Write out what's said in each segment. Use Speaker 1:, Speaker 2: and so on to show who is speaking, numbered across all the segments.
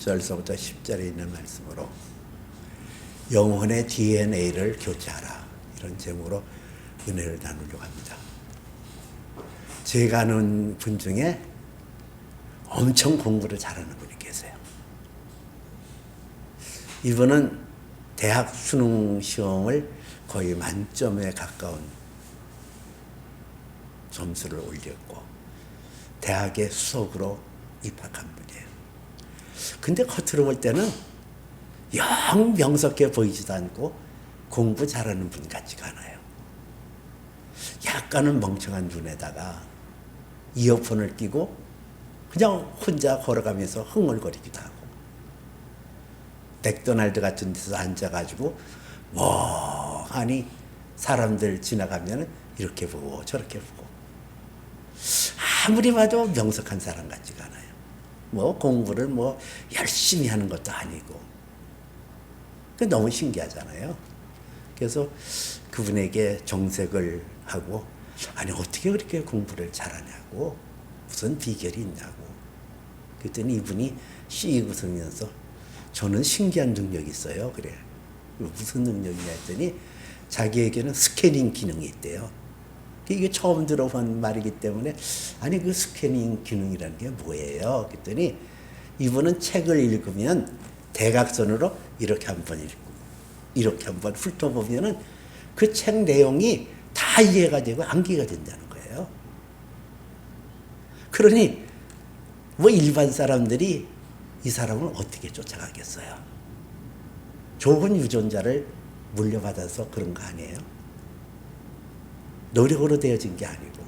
Speaker 1: 6절서부터 10절에 있는 말씀으로 영혼의 DNA를 교체하라, 이런 제목으로 은혜를 나누려고 합니다. 제가 아는 분 중에 엄청 공부를 잘하는 분이 계세요. 이분은 대학 수능 시험을 거의 만점에 가까운 점수를 올렸고 대학의 수석으로 입학한 분이에요. 근데 겉으로 볼 때는 영 명석해 보이지도 않고 공부 잘하는 분 같지가 않아요. 약간은 멍청한 눈에다가 이어폰을 끼고 그냥 혼자 걸어가면서 흥얼거리기도 하고, 맥도날드 같은 데서 앉아가지고 멍하니 사람들 지나가면 이렇게 보고 저렇게 보고, 아무리 봐도 명석한 사람 같지가 않아요. 공부를 열심히 하는 것도 아니고. 그 너무 신기하잖아요. 그래서 그분에게 정색을 하고, 아니 어떻게 그렇게 공부를 잘하냐고, 무슨 비결이 있냐고. 그랬더니 이분이 씩 웃으면서 저는 신기한 능력이 있어요. 그래. 무슨 능력이냐 했더니 자기에게는 스캐닝 기능이 있대요. 이게 처음 들어본 말이기 때문에, 아니 그 스캐닝 기능이라는 게 뭐예요? 그랬더니 이분은 책을 읽으면 대각선으로 이렇게 한번 읽고 이렇게 한번 훑어보면은 그 책 내용이 다 이해가 되고 암기가 된다는 거예요. 그러니 일반 사람들이 이 사람을 어떻게 쫓아가겠어요? 좋은 유전자를 물려받아서 그런 거 아니에요? 노력으로 되어진 게 아니고.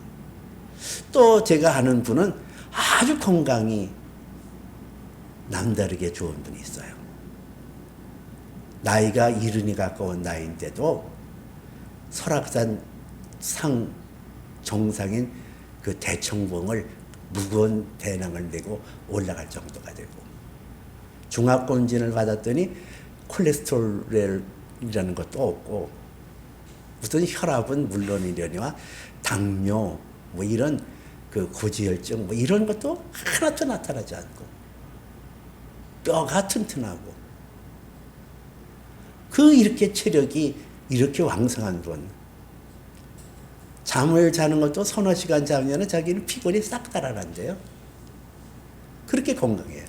Speaker 1: 또 제가 아는 분은 아주 건강이 남다르게 좋은 분이 있어요. 나이가 70이 가까운 나이인데도 설악산 상 정상인 그 대청봉을 무거운 배낭을 메고 올라갈 정도가 되고, 중압검진을 받았더니 콜레스테롤이라는 것도 없고, 무슨 혈압은 물론이려니와 당뇨 이런 그 고지혈증 이런 것도 하나도 나타나지 않고, 뼈가 튼튼하고, 이렇게 체력이 이렇게 왕성한 분, 잠을 자는 것도 서너 시간 자면 자기는 피곤이 싹 달아난대요. 그렇게 건강해요.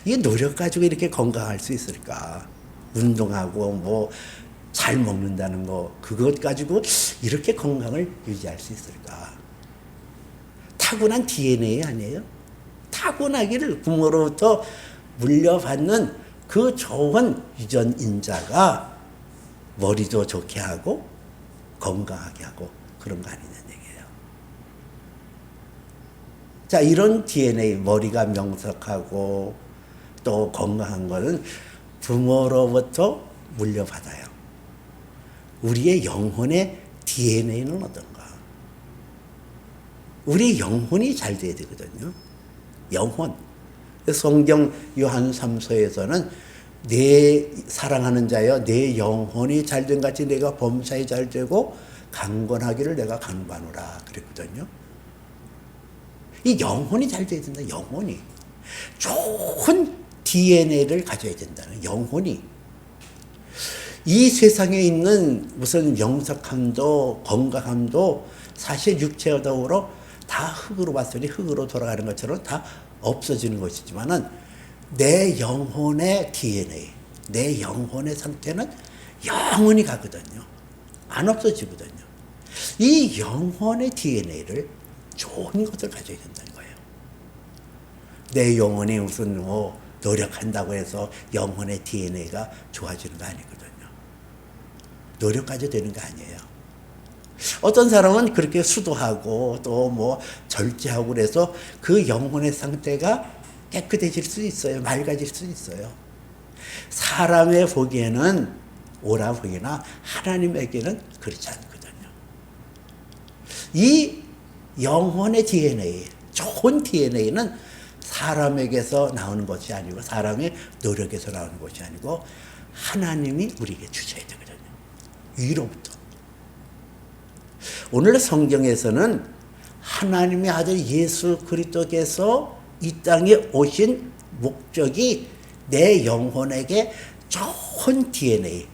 Speaker 1: 이게 노력 가지고 이렇게 건강할 수 있을까? 운동하고 잘 먹는다는 거, 그것 가지고 이렇게 건강을 유지할 수 있을까? 타고난 DNA 아니에요? 타고나기를 부모로부터 물려받는 그 좋은 유전 인자가 머리도 좋게 하고 건강하게 하고 그런 거 아니냐는 얘기예요. 자, 이런 DNA, 머리가 명석하고 또 건강한 거는 부모로부터 물려받아요. 우리의 영혼의 DNA는 어떤가? 우리 영혼이 잘 돼야 되거든요. 영혼. 성경 요한 3서에서는 내 사랑하는 자여, 내 영혼이 잘된 같이 내가 범사에 잘 되고 강건하기를 내가 간구하노라 그랬거든요. 이 영혼이 잘 돼야 된다. 영혼이 좋은 DNA를 가져야 된다는 영혼이. 이 세상에 있는 무슨 명석함도 건강함도 사실 육체적으로 다 흙으로 봤으니 흙으로 돌아가는 것처럼 다 없어지는 것이지만은, 내 영혼의 DNA, 내 영혼의 상태는 영원히 가거든요. 안 없어지거든요. 이 영혼의 DNA를 좋은 것을 가져야 된다는 거예요. 내 영혼이 무슨 노력한다고 해서 영혼의 DNA가 좋아지는 거 아니거든요. 노력 가져야 되는 거 아니에요. 어떤 사람은 그렇게 수도하고 또 절제하고 그래서 그 영혼의 상태가 깨끗해질 수 있어요. 맑아질 수 있어요. 사람의 보기에는 옳아 보이나 하나님에게는 그렇지 않거든요. 이 영혼의 DNA, 좋은 DNA는 사람에게서 나오는 것이 아니고, 사람의 노력에서 나오는 것이 아니고 하나님이 우리에게 주셔야 되거든요. 위로부터. 오늘 성경에서는 하나님의 아들 예수 그리스도께서 이 땅에 오신 목적이 내 영혼에게 좋은 DNA,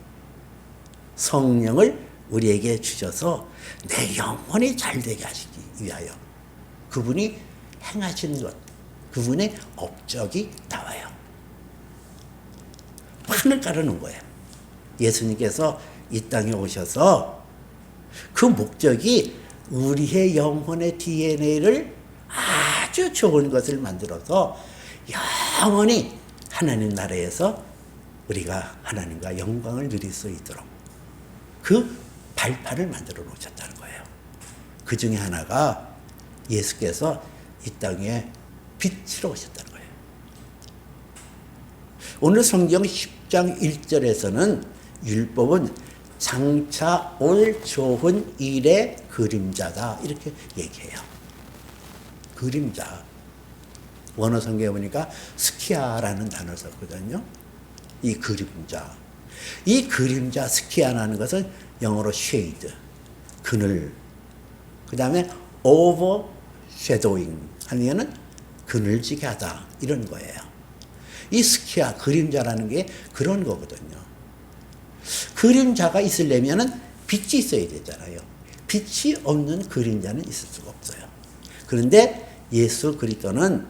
Speaker 1: 성령을 우리에게 주셔서 내 영혼이 잘되게 하시기 위하여 그분이 행하신 것, 그분의 업적이 나와요. 판을 깔아놓은 거예요. 예수님께서 이 땅에 오셔서 그 목적이 우리의 영혼의 DNA를 아주 좋은 것을 만들어서 영원히 하나님 나라에서 우리가 하나님과 영광을 누릴 수 있도록 그 발판을 만들어 놓으셨다는 거예요. 그 중에 하나가 예수께서 이 땅에 빛으로 오셨다는 거예요. 오늘 성경 10장 1절에서는 율법은 장차 올 좋은 일의 그림자다 이렇게 얘기해요. 그림자. 원어 성경에 보니까 스키아라는 단어를 썼거든요. 이 그림자. 이 그림자 스키아라는 것은 영어로 shade, 그늘. 그 다음에 overshadowing 하면은 그늘지게 하다 이런 거예요. 이 스키아 그림자라는 게 그런 거거든요. 그림자가 있으려면은 빛이 있어야 되잖아요. 빛이 없는 그림자는 있을 수가 없어요. 그런데 예수 그리스도는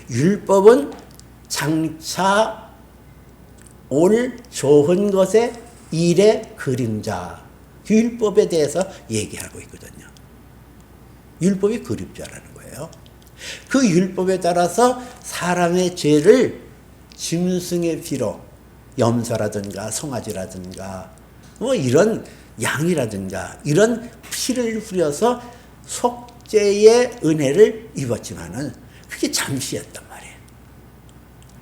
Speaker 1: 율법은 장차 올 좋은 것의 일의 그림자, 율법에 대해서 얘기하고 있거든요. 율법이 그림자라는 거예요. 그 율법에 따라서 사람의 죄를 짐승의 피로, 염소라든가 송아지라든가 뭐 이런 양이라든가 이런 피를 뿌려서 속죄의 은혜를 입었지만은 그게 잠시였단 말이에요.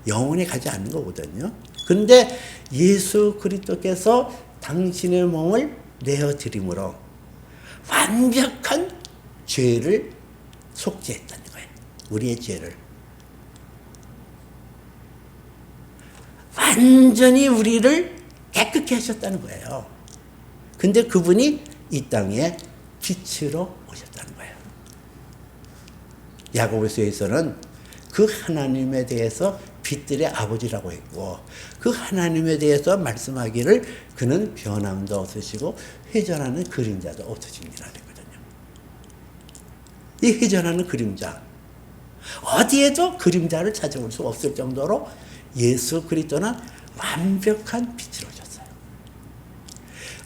Speaker 1: 영원히 가지 않는 거거든요. 그런데 예수 그리스도께서 당신의 몸을 내어드림으로 완벽한 죄를 속죄했다는 거예요. 우리의 죄를. 완전히 우리를 깨끗게 하셨다는 거예요. 근데 그분이 이 땅에 빛으로 오셨다는 거예요. 야고보서에서는 그 하나님에 대해서 빛들의 아버지라고 했고 그 하나님에 대해서 말씀하기를 그는 변함도 없으시고 회전하는 그림자도 없으십니다. 그랬거든요. 이 회전하는 그림자. 어디에도 그림자를 찾아볼 수 없을 정도로 예수 그리스도는 완벽한 빛으로 오셨어요.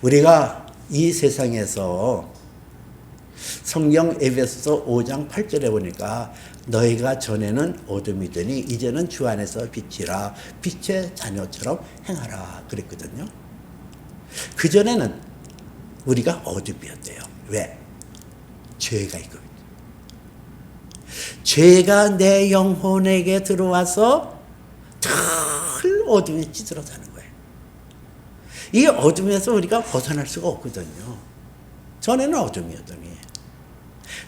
Speaker 1: 우리가 이 세상에서 성경 에베소서 5장 8절에 보니까 너희가 전에는 어둠이더니 이제는 주 안에서 빛이라 빛의 자녀처럼 행하라 그랬거든요. 그전에는 우리가 어둠이었대요. 왜? 죄가 있거든요. 죄가 내 영혼에게 들어와서 늘 어둠에 찌들어 사는 거예요. 이 어둠에서 우리가 벗어날 수가 없거든요. 전에는 어둠이었더니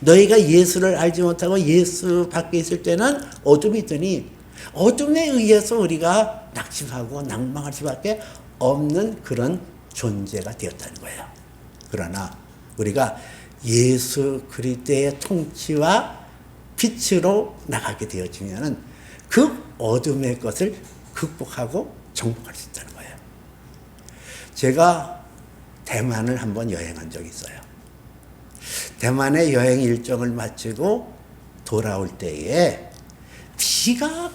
Speaker 1: 너희가 예수를 알지 못하고 예수 밖에 있을 때는 어둠이 있더니 어둠에 의해서 우리가 낙심하고 낭망할 수밖에 없는 그런 존재가 되었다는 거예요. 그러나 우리가 예수 그리스도의 통치와 빛으로 나가게 되어지면은 그 어둠의 것을 극복하고 정복할 수 있다는 거예요. 제가 대만을 한번 여행한 적이 있어요. 대만의 여행 일정을 마치고 돌아올 때에 비가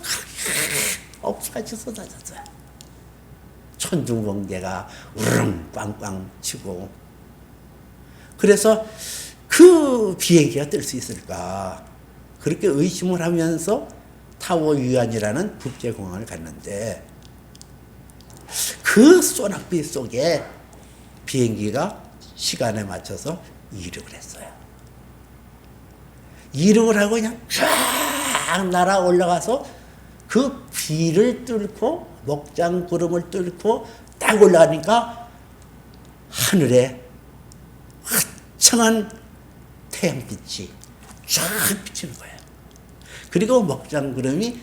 Speaker 1: 억수같이 쏟아졌어요. 천둥번개가 우릉 빵빵 치고 그래서 그 비행기가 뜰 수 있을까 그렇게 의심을 하면서 타워 유안이라는 국제공항을 갔는데 그 소낙비 속에 비행기가 시간에 맞춰서 이륙을 했어요. 이륙을 하고 그냥 쫙 날아 올라가서 그 비를 뚫고 먹장 구름을 뚫고 딱 올라가니까 하늘에 화창한 태양빛이 쫙 비치는 거예요. 그리고 먹장 구름이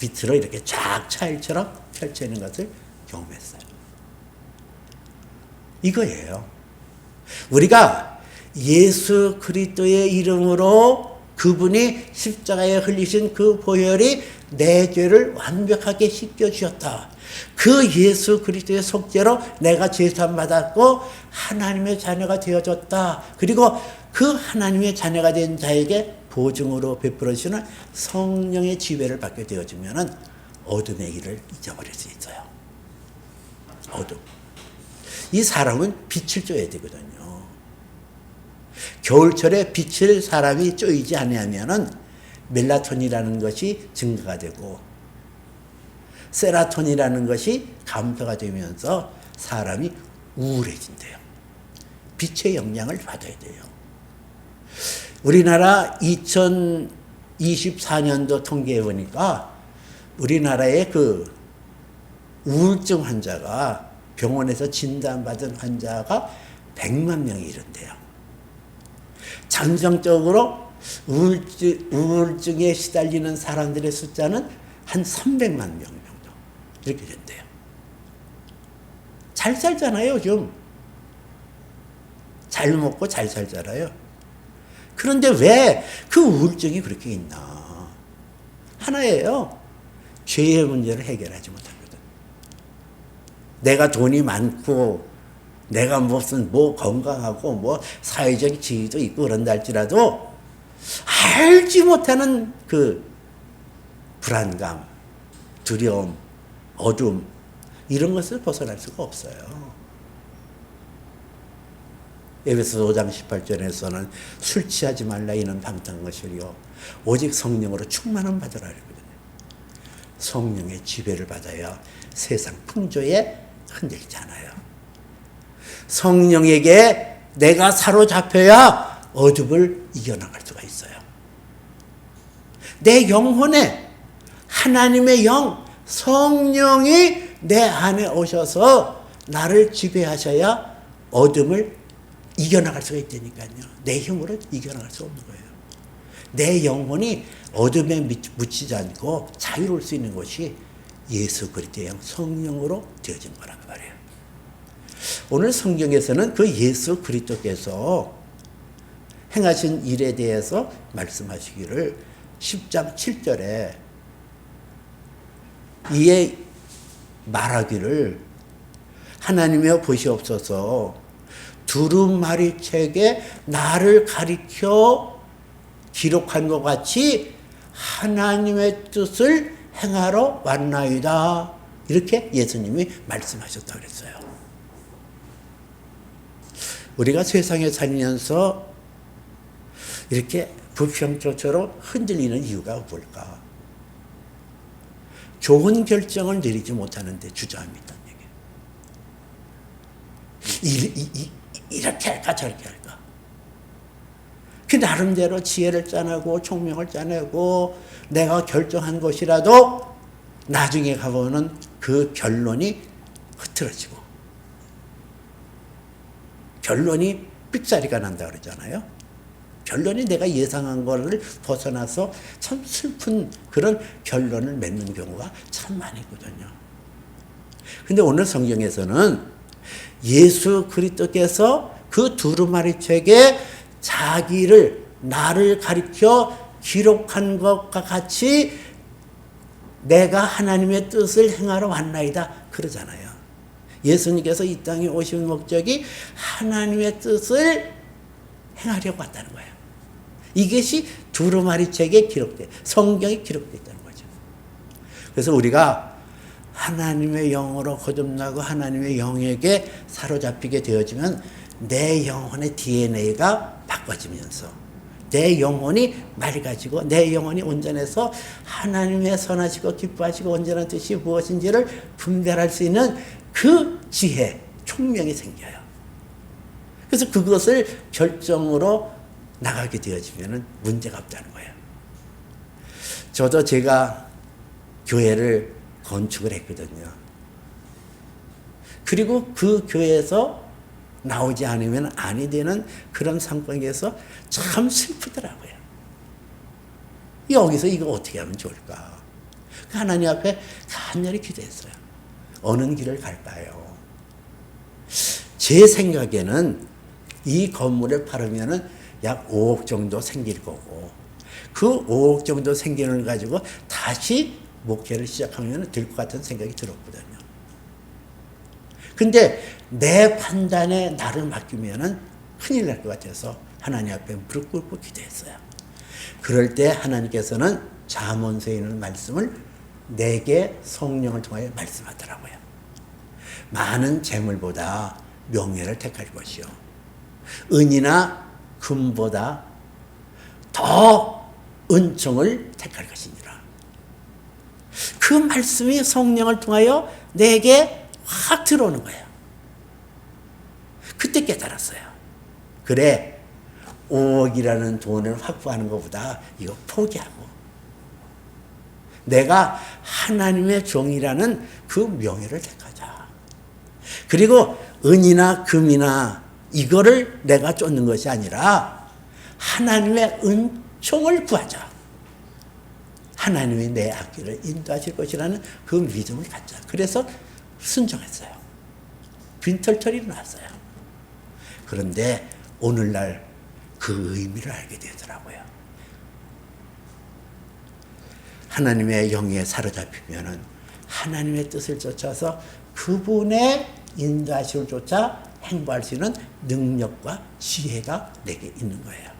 Speaker 1: 밑으로 이렇게 쫙 차일처럼 펼쳐 있는 것을 경험했어요. 이거예요. 우리가 예수 그리스도의 이름으로 그분이 십자가에 흘리신 그 보혈이 내 죄를 완벽하게 씻겨주셨다. 그 예수 그리스도의 속죄로 내가 제사함 받았고 하나님의 자녀가 되어졌다. 그리고 그 하나님의 자녀가 된 자에게 보증으로 베풀어주시는 성령의 지배를 받게 되어지면 어둠의 일을 잊어버릴 수 있어요. 어둠. 이 사람은 빛을 쬐야 되거든요. 겨울철에 빛을 사람이 쬐지 않으면 멜라토닌이라는 것이 증가가 되고 세라토닌이라는 것이 감소가 되면서 사람이 우울해진대요. 빛의 영향을 받아야 돼요. 우리나라 2024년도 통계해 보니까 우리나라의 그 우울증 환자가 병원에서 진단받은 환자가 100만 명이 이른대요. 잠정적으로 우울증에 시달리는 사람들의 숫자는 한 300만 명 정도 이렇게 된대요. 잘 살잖아요, 요즘. 잘 먹고 잘 살잖아요. 그런데 왜 그 우울증이 그렇게 있나? 하나예요. 죄의 문제를 해결하지 못하거든. 내가 돈이 많고 내가 무슨 건강하고 사회적 지위도 있고 그런다 할지라도 알지 못하는 그 불안감, 두려움, 어둠 이런 것을 벗어날 수가 없어요. 에베소서 5장 18절에서는 술 취하지 말라 이는 방탕한 것이요 오직 성령으로 충만함 받으라 그러거든요. 성령의 지배를 받아야 세상 풍조에 흔들리지 않아요. 성령에게 내가 사로잡혀야 어둠을 이겨나갈 수가 있어요. 내 영혼에 하나님의 영, 성령이 내 안에 오셔서 나를 지배하셔야 어둠을 이겨나갈 수가 있다니까요. 내 힘으로 이겨나갈 수 없는 거예요. 내 영혼이 어둠에 묻히지 않고 자유로울 수 있는 것이 예수 그리스도의 영 성령으로 되어진 거란 말이에요. 오늘 성경에서는 그 예수 그리스도께서 행하신 일에 대해서 말씀하시기를 10장 7절에 이에 말하기를 하나님이여 보시옵소서 두루마리책에 나를 가리켜 기록한 것 같이 하나님의 뜻을 행하러 왔나이다. 이렇게 예수님이 말씀하셨다고 그랬어요. 우리가 세상에 살면서 이렇게 부평초처럼 흔들리는 이유가 뭘까? 좋은 결정을 내리지 못하는데 주저합니다. 이렇게 할까 저렇게 할까? 그 나름대로 지혜를 짜내고 총명을 짜내고 내가 결정한 것이라도 나중에 가보면 그 결론이 흐트러지고 결론이 삑사리가 난다 그러잖아요. 결론이 내가 예상한 거를 벗어나서 참 슬픈 그런 결론을 맺는 경우가 참 많이 있거든요. 근데 오늘 성경에서는 예수 그리스도께서 그 두루마리책에 자기를 나를 가리켜 기록한 것과 같이 내가 하나님의 뜻을 행하러 왔나이다 그러잖아요. 예수님께서 이 땅에 오신 목적이 하나님의 뜻을 행하려고 왔다는 거예요. 이것이 두루마리책에 기록돼 성경에 기록되어 있다는 거죠. 그래서 우리가 하나님의 영으로 거듭나고 하나님의 영에게 사로잡히게 되어지면 내 영혼의 DNA가 바꿔지면서 내 영혼이 맑아지고 내 영혼이 온전해서 하나님의 선하시고 기뻐하시고 온전한 뜻이 무엇인지를 분별할 수 있는 그 지혜, 총명이 생겨요. 그래서 그것을 결정으로 나가게 되어지면 문제가 없다는 거예요. 저도 제가 교회를 건축을 했거든요. 그리고 그 교회에서 나오지 않으면 아니 되는 그런 상황에서 참 슬프더라고요. 여기서 이거 어떻게 하면 좋을까? 하나님 앞에 간절히 기도했어요. 어느 길을 갈까요? 제 생각에는 이 건물을 팔으면 약 5억 정도 생길 거고 그 5억 정도 생기는 걸 가지고 다시 목회를 시작하면 될 것 같은 생각이 들었거든요. 근데 내 판단에 나를 맡기면은 큰일 날 것 같아서 하나님 앞에 무릎 꿇고 기도했어요. 그럴 때 하나님께서는 잠언서에 있는 말씀을 내게 성령을 통하여 말씀하더라고요. 많은 재물보다 명예를 택할 것이요, 은이나 금보다 더 은총을 택할 것이니라. 그 말씀이 성령을 통하여 내게 확 들어오는 거예요. 그때 깨달았어요. 그래, 5억이라는 돈을 확보하는 것보다 이거 포기하고 내가 하나님의 종이라는 그 명예를 택하자. 그리고 은이나 금이나 이거를 내가 쫓는 것이 아니라 하나님의 은총을 구하자. 하나님이 내 앞길을 인도하실 것이라는 그 믿음을 갖자. 그래서 순종했어요. 빈털털이 일어났어요. 그런데 오늘날 그 의미를 알게 되더라고요. 하나님의 영에 사로잡히면은 하나님의 뜻을 쫓아서 그분의 인도하심을 쫓아 행보할 수 있는 능력과 지혜가 내게 있는 거예요.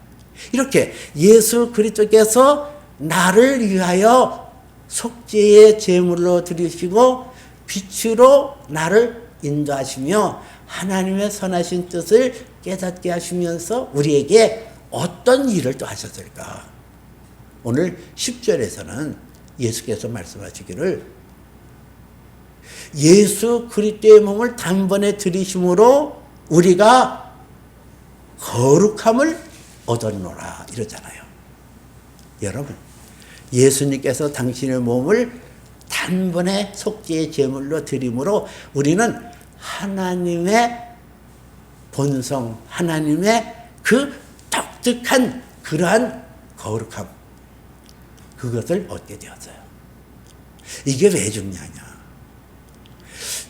Speaker 1: 이렇게 예수 그리스도께서 나를 위하여 속죄의 제물로 드리시고 빛으로 나를 인도하시며 하나님의 선하신 뜻을 깨닫게 하시면서 우리에게 어떤 일을 또 하셨을까? 오늘 10절에서는 예수께서 말씀하시기를 예수 그리스도의 몸을 단번에 들이심으로 우리가 거룩함을 얻었노라 이러잖아요. 여러분, 예수님께서 당신의 몸을 단번에 속죄의 제물로 드림으로 우리는 하나님의 본성, 하나님의 그 독특한 그러한 거룩함, 그것을 얻게 되었어요. 이게 왜 중요하냐?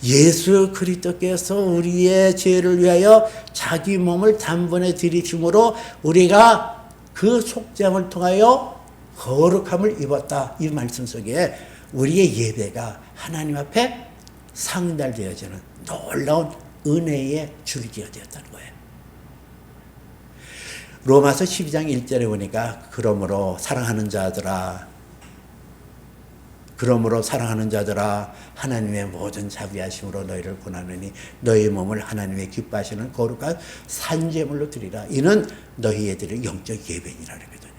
Speaker 1: 예수 그리스도께서 우리의 죄를 위하여 자기 몸을 단번에 들이심으로 우리가 그 속죄함을 통하여 거룩함을 입었다. 이 말씀 속에 우리의 예배가 하나님 앞에 상달되어지는 놀라운 은혜의 줄기가 되었다는 거예요. 로마서 12장 1절에 보니까 그러므로 사랑하는 자들아 하나님의 모든 자비하심으로 너희를 권하느니 너희 몸을 하나님의 기뻐하시는 거룩한 산제물로 드리라. 이는 너희의 드릴 영적 예배니라 그러거든요.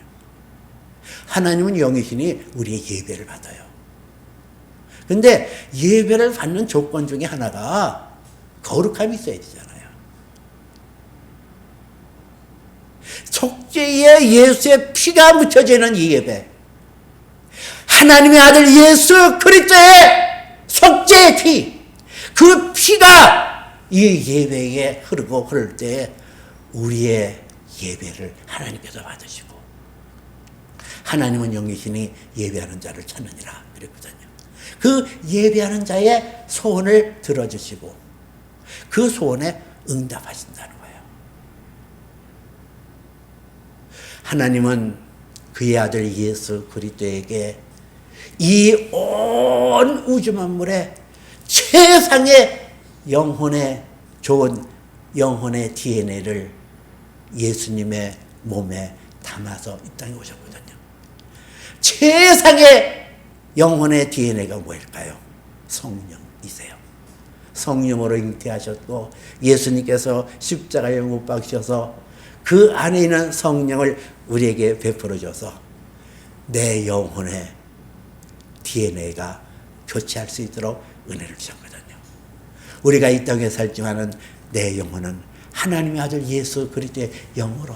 Speaker 1: 하나님은 영이시니 우리의 예배를 받아요. 근데 예배를 받는 조건 중에 하나가 거룩함이 있어야 되잖아요. 속죄에 예수의 피가 묻혀지는 이 예배, 하나님의 아들 예수 그리스도의 속죄의 피, 그 피가 이 예배에 흐르고 흐를 때 우리의 예배를 하나님께서 받으시고 하나님은 영이시니 예배하는 자를 찾느니라 그랬거든요. 그 예배하는 자의 소원을 들어주시고 그 소원에 응답하신다는 거예요. 하나님은 그의 아들 예수 그리스도에게 이 온 우주 만물의 최상의 영혼의 좋은 영혼의 DNA를 예수님의 몸에 담아서 이 땅에 오셨거든요. 최상의 영혼의 DNA가 뭘까요? 성령이세요. 성령으로 잉태하셨고 예수님께서 십자가에 못 박으셔서 그 안에 있는 성령을 우리에게 베풀어 줘서 내 영혼의 DNA가 교체할 수 있도록 은혜를 주셨거든요. 우리가 이 땅에 살지만은 내 영혼은 하나님의 아들 예수 그리스도의 영으로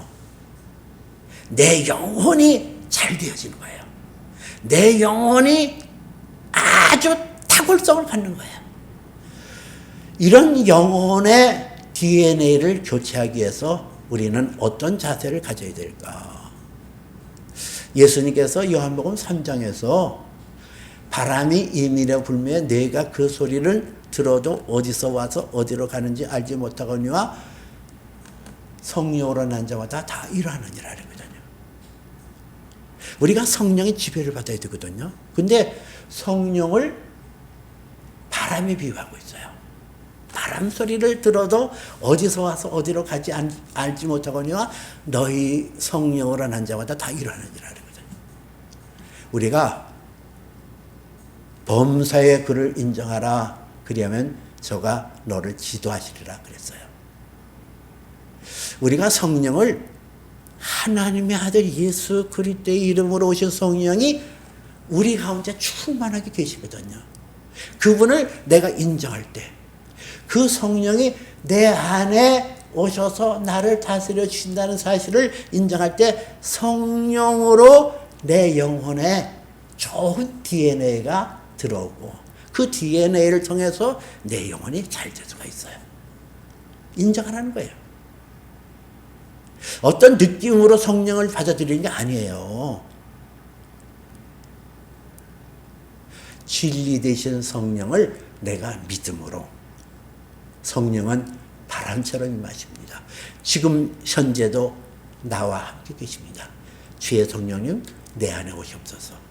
Speaker 1: 내 영혼이 잘 되어지는 거예요. 내 영혼이 아주 탁월성을 갖는 거예요. 이런 영혼의 DNA를 교체하기 위해서 우리는 어떤 자세를 가져야 될까? 예수님께서 요한복음 3장에서 바람이 이밀에 불며 내가 그 소리를 들어도 어디서 와서 어디로 가는지 알지 못하거니와 성령으로 난 자마다 다 일어나느니라 그러거든요. 우리가 성령의 지배를 받아야 되거든요. 근데 성령을 바람에 비유하고 있어요. 바람 소리를 들어도 어디서 와서 어디로 가지 알지 못하거니와 너희 성령으로 난 자마다 다 일어나니라 그러거든요. 우리가 범사의 그를 인정하라. 그리하면 저가 너를 지도하시리라 그랬어요. 우리가 성령을 하나님의 아들 예수 그리스도의 이름으로 오신 성령이 우리 가운데 충만하게 계시거든요. 그분을 내가 인정할 때 그 성령이 내 안에 오셔서 나를 다스려 주신다는 사실을 인정할 때 성령으로 내 영혼에 좋은 DNA가 들어오고 그 DNA를 통해서 내 영혼이 잘 될 수가 있어요. 인정하라는 거예요. 어떤 느낌으로 성령을 받아들이는 게 아니에요. 진리 되신 성령을 내가 믿음으로. 성령은 바람처럼 임하십니다. 지금 현재도 나와 함께 계십니다. 주의 성령님 내 안에 오시옵소서.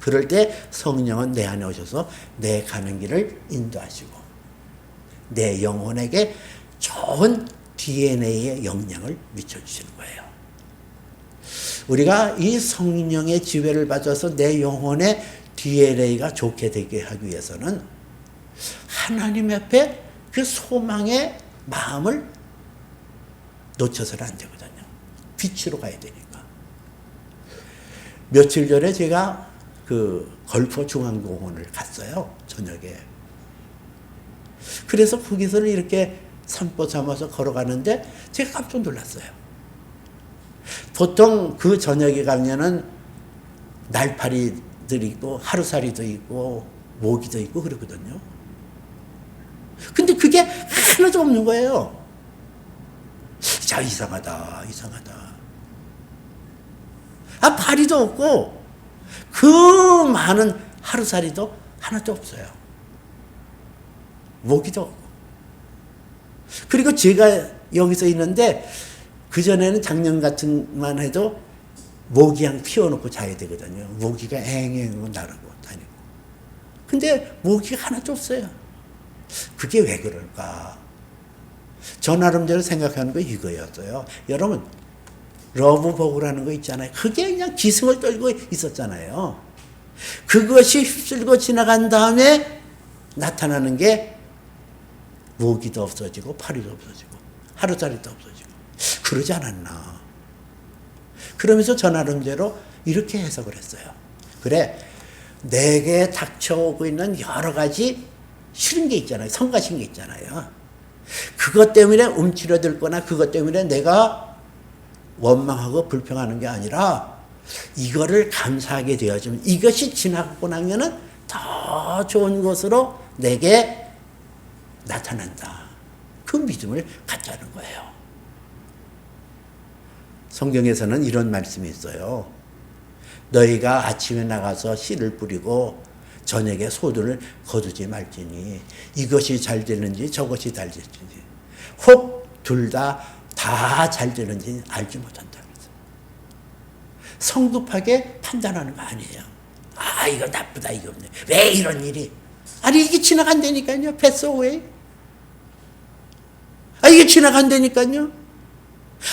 Speaker 1: 그럴 때 성령은 내 안에 오셔서 내 가는 길을 인도하시고 내 영혼에게 좋은 DNA의 영향을 미쳐주시는 거예요. 우리가 이 성령의 지배를 받아서 내 영혼의 DNA가 좋게 되게 하기 위해서는 하나님 앞에 그 소망의 마음을 놓쳐서는 안 되거든요. 빛으로 가야 되니까. 며칠 전에 제가 그 걸포 중앙공원을 갔어요. 저녁에. 그래서 거기서는 이렇게 산보 삼아서 걸어가는데 제가 깜짝 놀랐어요. 보통 그 저녁에 가면은 날파리들이 있고 하루살이도 있고 모기도 있고 그러거든요. 근데 그게 하나도 없는 거예요. 자, 이상하다. 아, 파리도 없고 그 많은 하루살이도 하나도 없어요. 모기도 없고. 그리고 제가 여기서 있는데 그전에는 작년 같은만 해도 모기향 피워놓고 자야 되거든요. 모기가 앵앵 나르고 다니고. 근데 모기가 하나도 없어요. 그게 왜 그럴까? 저 나름대로 생각하는 거 이거였어요. 여러분, 러브버그라는 거 있잖아요. 그게 그냥 기승을 떨고 있었잖아요. 그것이 휩쓸고 지나간 다음에 나타나는 게 모기도 없어지고 파리도 없어지고 하루살이도 없어지고 그러지 않았나. 그러면서 저 나름대로 이렇게 해석을 했어요. 그래, 내게 닥쳐오고 있는 여러 가지 싫은 게 있잖아요. 성가신 게 있잖아요. 그것 때문에 움츠러들거나 그것 때문에 내가 원망하고 불평하는 게 아니라 이거를 감사하게 되어지면 이것이 지나고 나면은 더 좋은 것으로 내게 나타난다. 그 믿음을 갖자는 거예요. 성경에서는 이런 말씀이 있어요. 너희가 아침에 나가서 씨를 뿌리고 저녁에 소들을 거두지 말지니 이것이 잘 되는지 저것이 잘 되는지 혹 둘 다 잘 되는지 알지 못한다. 성급하게 판단하는 거 아니에요. 아, 이거 나쁘다, 이거 없네. 왜 이런 일이? 아니, 이게 지나간다니까요. 패스 어웨이. 아, 이게 지나간다니까요.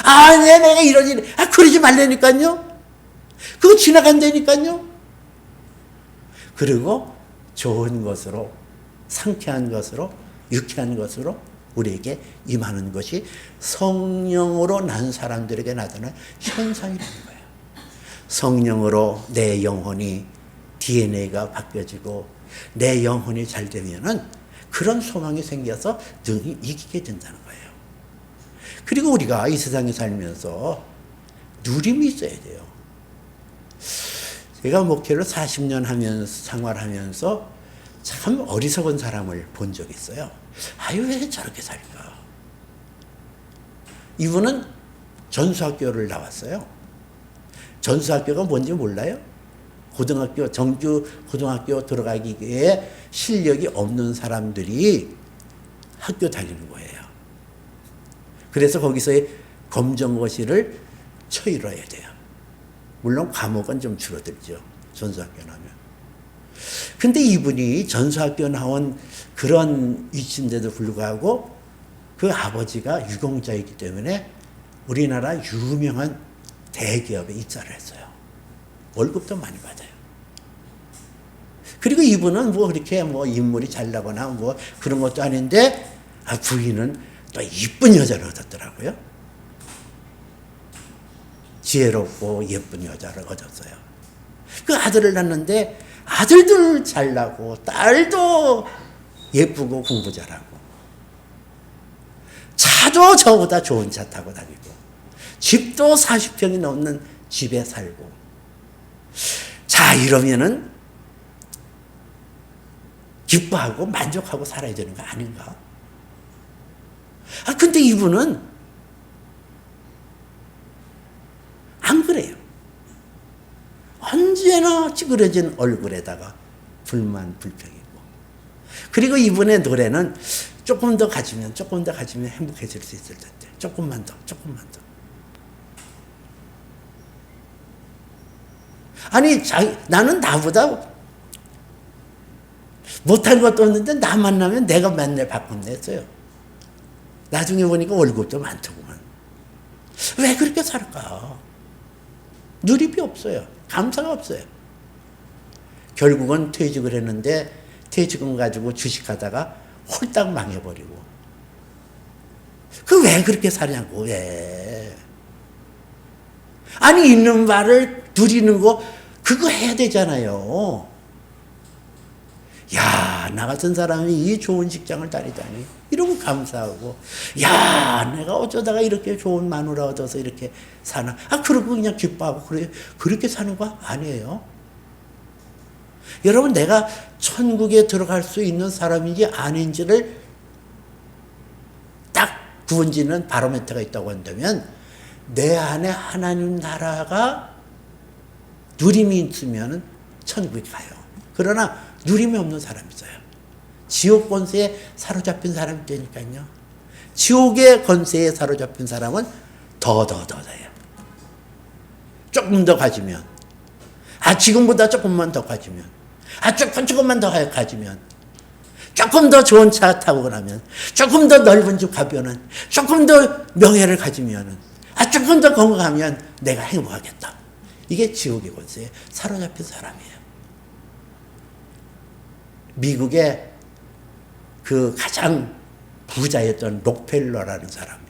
Speaker 1: 아, 내가 이런 일, 그러지 말라니까요. 그거 지나간다니까요. 그리고 좋은 것으로, 상쾌한 것으로, 유쾌한 것으로 우리에게 임하는 것이 성령으로 난 사람들에게 나타나는 현상이라는 거예요. 성령으로 내 영혼이 DNA가 바뀌어지고 내 영혼이 잘 되면은 그런 소망이 생겨서 능히 이기게 된다는 거예요. 그리고 우리가 이 세상에 살면서 누림이 있어야 돼요. 제가 목회를 40년 하면서 생활하면서 참 어리석은 사람을 본 적이 있어요. 아유, 왜 저렇게 살까? 이분은 전수학교를 나왔어요. 전수학교가 뭔지 몰라요? 고등학교, 정규 고등학교 들어가기에 실력이 없는 사람들이 학교 다니는 거예요. 그래서 거기서의 검정고시를 쳐이뤄야 돼요. 물론 과목은 좀 줄어들죠. 전수학교 나오면. 근데 이분이 전수학교 나온 그런 위치인데도 불구하고 그 아버지가 유공자이기 때문에 우리나라 유명한 대기업에 입사를 했어요. 월급도 많이 받아요. 그리고 이분은 뭐 그렇게 뭐 인물이 잘나거나 뭐 그런 것도 아닌데 부인은 또 이쁜 여자를 얻었더라고요. 지혜롭고 예쁜 여자를 얻었어요. 그 아들을 낳는데 아들도 잘나고 딸도 예쁘고 공부 잘하고 차도 저보다 좋은 차 타고 다니고 집도 40평이 넘는 집에 살고. 자, 이러면은 기뻐하고 만족하고 살아야 되는 거 아닌가? 근데 이분은 안 그래요. 언제나 찌그러진 얼굴에다가 불만 불평이고. 그리고 이분의 노래는 조금 더 가지면 행복해질 수 있을 텐데 조금만 더. 아니 나는 나보다 못한 것도 없는데 나 만나면 내가 맨날 바꾼댔어요. 나중에 보니까 월급도 많더구만. 왜 그렇게 살까? 누립이 없어요. 감사가 없어요. 결국은 퇴직을 했는데 퇴직금 가지고 주식하다가 홀딱 망해버리고. 왜 그렇게 사냐고. 왜? 아니 있는 말을 누리는 거 그거 해야 되잖아요. 야, 나 같은 사람이 이 좋은 직장을 다니다니 이러고 감사하고, 야, 내가 어쩌다가 이렇게 좋은 마누라 얻어서 이렇게 사나. 그러고 그냥 기뻐하고 그렇게 사는 거 아니에요. 여러분, 내가 천국에 들어갈 수 있는 사람인지 아닌지를 딱 구분짓는 바로미터가 있다고 한다면 내 안에 하나님 나라가 누림이 있으면 천국에 가요. 그러나 누림이 없는 사람이 있어요. 지옥 권세에 사로잡힌 사람이 되니까요. 지옥의 권세에 사로잡힌 사람은 더해요. 조금 더 가지면, 지금보다 조금만 더 가지면, 조금만 더 가지면, 조금 더 좋은 차 타고 나면, 조금 더 넓은 집 가면은, 조금 더 명예를 가지면은, 조금 더 건강하면 내가 행복하겠다. 이게 지옥의 권세에 사로잡힌 사람이에요. 미국의 그 가장 부자였던 록펠러라는 사람이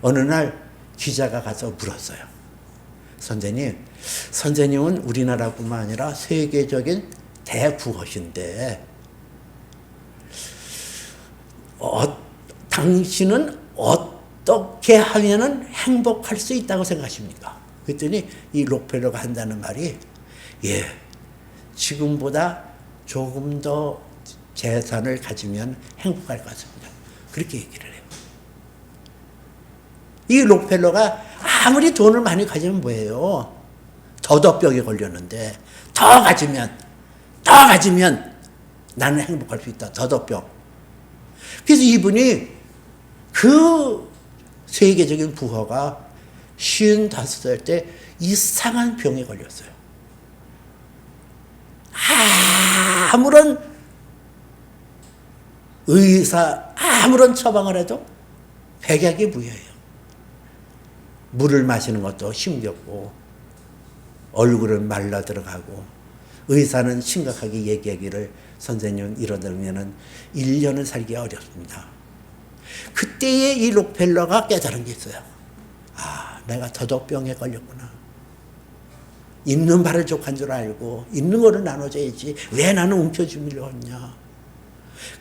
Speaker 1: 어느 날 기자가 가서 물었어요. 선생님은 우리나라뿐만 아니라 세계적인 대부호신데 당신은 어떻게 하면은 행복할 수 있다고 생각하십니까? 그랬더니 이 록펠러가 한다는 말이, 지금보다 조금 더 재산을 가지면 행복할 것 같습니다. 그렇게 얘기를 해요. 이 록펠러가 아무리 돈을 많이 가지면 뭐예요? 더덕병에 걸렸는데 더 가지면 나는 행복할 수 있다. 더덕병. 그래서 이분이 그 세계적인 부호가 55살 때 이상한 병에 걸렸어요. 아무런 의사, 아무런 처방을 해도 백약이 무효예요. 물을 마시는 것도 힘겹고 얼굴은 말라 들어가고 의사는 심각하게 얘기하기를, 선생님 이러다면은 1년을 살기 어렵습니다. 그때에 이 록펠러가 깨달은 게 있어요. 내가 더덕병에 걸렸구나. 있는 바를 족한 줄 알고 있는 거를 나눠줘야지 왜 나는 움켜쥐려고 했냐.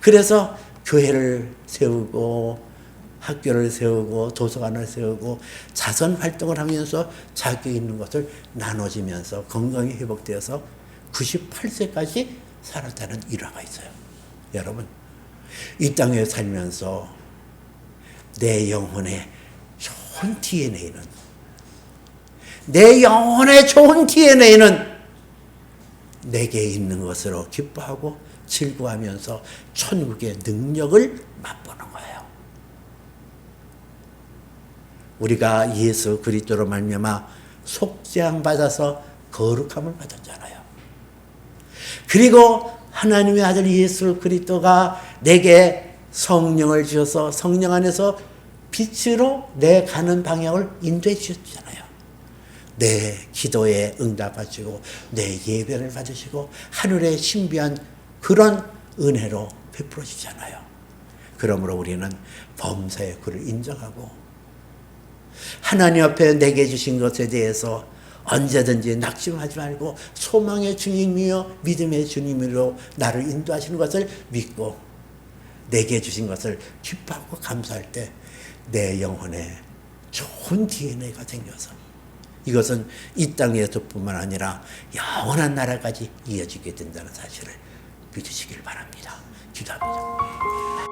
Speaker 1: 그래서 교회를 세우고 학교를 세우고 도서관을 세우고 자선 활동을 하면서 자기 있는 것을 나눠지면서 건강이 회복되어서 98세까지 살았다는 일화가 있어요. 여러분, 이 땅에 살면서 내 영혼의 좋은 DNA는 내게 있는 것으로 기뻐하고 즐거워하면서 천국의 능력을 맛보는 거예요. 우리가 예수 그리스도로 말미암아 속죄함 받아서 거룩함을 받았잖아요. 그리고 하나님의 아들 예수 그리스도가 내게 성령을 주셔서 성령 안에서 빛으로 내 가는 방향을 인도해 주셨잖아요. 내 기도에 응답하시고 내 예배를 받으시고 하늘의 신비한 그런 은혜로 베풀어 주잖아요. 그러므로 우리는 범사의 그를 인정하고 하나님 앞에 내게 주신 것에 대해서 언제든지 낙심하지 말고 소망의 주님이여 믿음의 주님으로 나를 인도하시는 것을 믿고 내게 주신 것을 기뻐하고 감사할 때 내 영혼에 좋은 DNA가 생겨서 이것은 이 땅에서뿐만 아니라 영원한 나라까지 이어지게 된다는 사실을 믿으시길 바랍니다. 기도합니다.